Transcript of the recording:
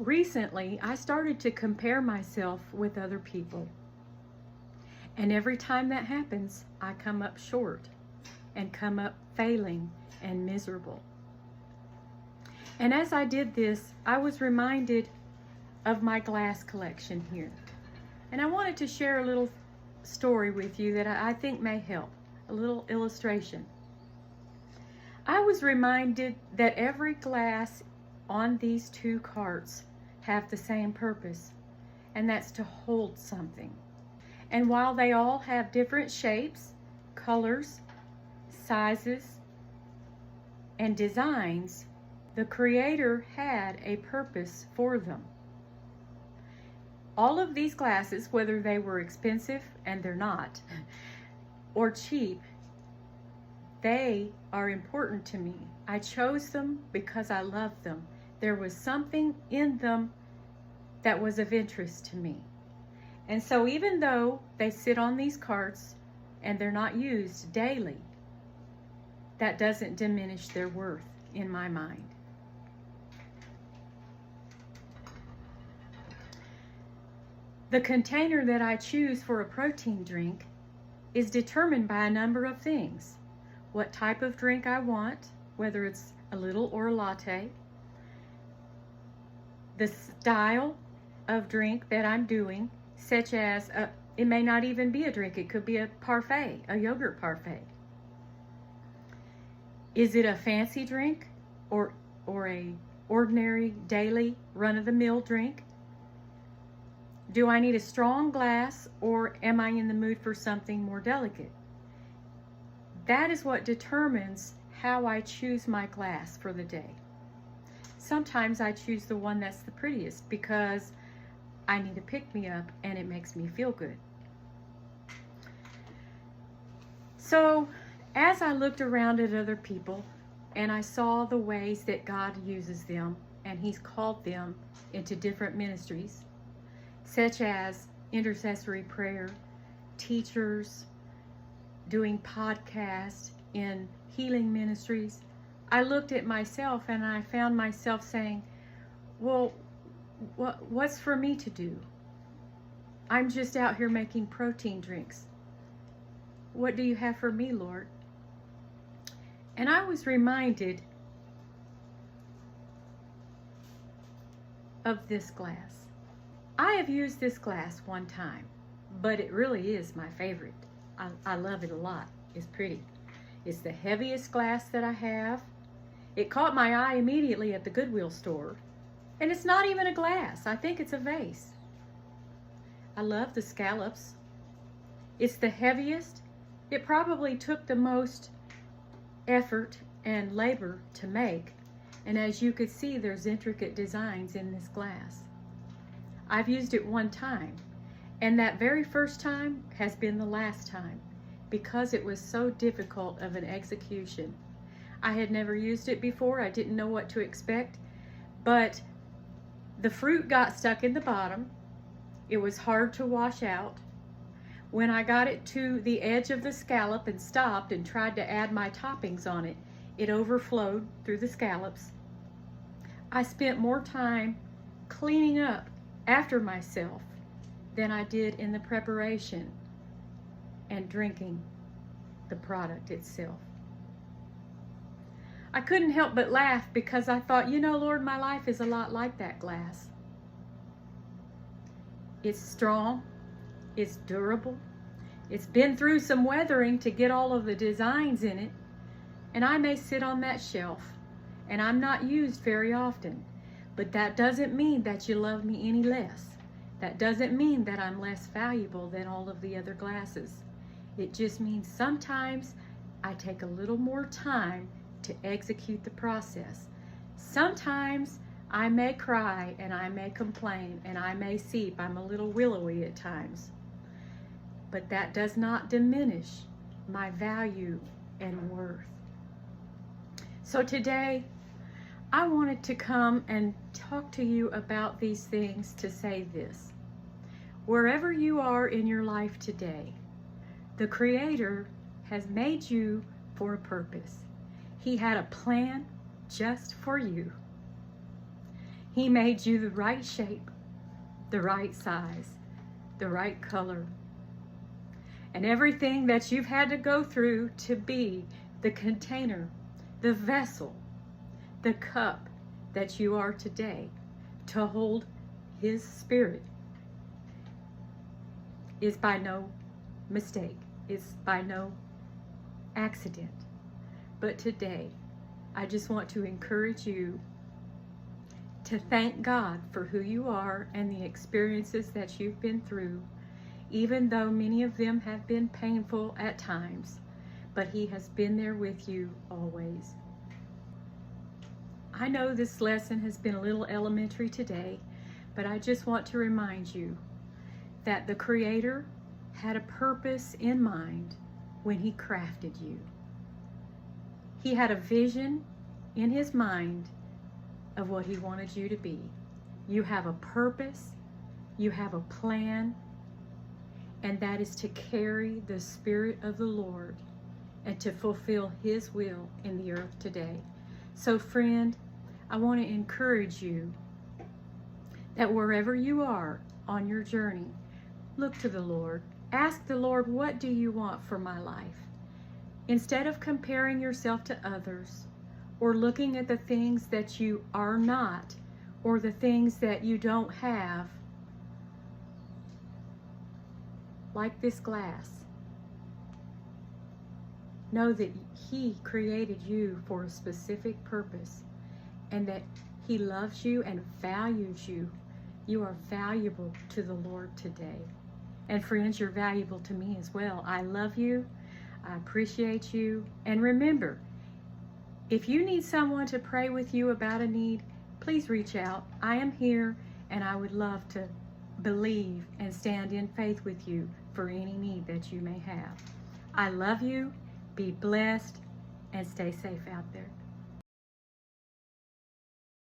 recently I started to compare myself with other people. And every time that happens, I come up short and come up failing and miserable. And as I did this, I was reminded of my glass collection here. And I wanted to share a little story with you that I think may help, a little illustration. I was reminded that every glass on these two carts have the same purpose, and that's to hold something. And while they all have different shapes, colors, sizes, and designs, the Creator had a purpose for them. All of these glasses, whether they were expensive, and they're not, or cheap, they are important to me. I chose them because I love them. There was something in them that was of interest to me. And so even though they sit on these carts and they're not used daily, that doesn't diminish their worth in my mind. The container that I choose for a protein drink is determined by a number of things. What type of drink I want, whether it's a little or a latte, the style of drink that I'm doing, such as, it may not even be a drink, it could be a parfait, a yogurt parfait. Is it a fancy drink or a ordinary daily run-of-the-mill drink? Do I need a strong glass, or am I in the mood for something more delicate? That is what determines how I choose my glass for the day. Sometimes I choose the one that's the prettiest because I need a pick-me-up and it makes me feel good. So as I looked around at other people and I saw the ways that God uses them, and He's called them into different ministries, such as intercessory prayer, teachers, doing podcasts, in healing ministries, I looked at myself and I found myself saying, well, what's for me to do? I'm just out here making protein drinks. What do you have for me, Lord? And I was reminded of this glass. I have used this glass one time, but it really is my favorite. I love it a lot. It's pretty. It's the heaviest glass that I have. It caught my eye immediately at the Goodwill store. And it's not even a glass. I think it's a vase. I love the scallops. It's the heaviest. It probably took the most effort and labor to make. And as you could see, there's intricate designs in this glass. I've used it one time, and that very first time has been the last time because it was so difficult of an execution. I had never used it before. I didn't know what to expect, but the fruit got stuck in the bottom. It was hard to wash out. When I got it to the edge of the scallop and stopped and tried to add my toppings on it, it overflowed through the scallops. I spent more time cleaning up after myself than I did in the preparation and drinking the product itself. I couldn't help but laugh because I thought, you know, Lord, my life is a lot like that glass. It's strong, it's durable, it's been through some weathering to get all of the designs in it, and I may sit on that shelf, and I'm not used very often. But that doesn't mean that you love me any less. That doesn't mean that I'm less valuable than all of the other glasses. It just means sometimes I take a little more time to execute the process. Sometimes I may cry and I may complain and I may seep. I'm a little willowy at times. But that does not diminish my value and worth. So today, I wanted to come and talk to you about these things to say this. Wherever you are in your life today, the Creator has made you for a purpose. He had a plan just for you. He made you the right shape, the right size, the right color. And everything that you've had to go through to be the container, the vessel, the cup that you are today, to hold His Spirit, is by no mistake, is by no accident. But today, I just want to encourage you to thank God for who you are and the experiences that you've been through, even though many of them have been painful at times, but He has been there with you always. I know this lesson has been a little elementary today, but I just want to remind you that the Creator had a purpose in mind when He crafted you. He had a vision in His mind of what He wanted you to be. You have a purpose, you have a plan, and that is to carry the Spirit of the Lord and to fulfill His will in the earth today. So friend, I want to encourage you that wherever you are on your journey, look to the Lord. Ask the Lord, what do you want for my life? Instead of comparing yourself to others or looking at the things that you are not or the things that you don't have, like this glass, know that He created you for a specific purpose and that He loves you and values you. You are valuable to the Lord today. And friends, you're valuable to me as well. I love you. I appreciate you. And remember, if you need someone to pray with you about a need, please reach out. I am here, and I would love to believe and stand in faith with you for any need that you may have. I love you. Be blessed and stay safe out there.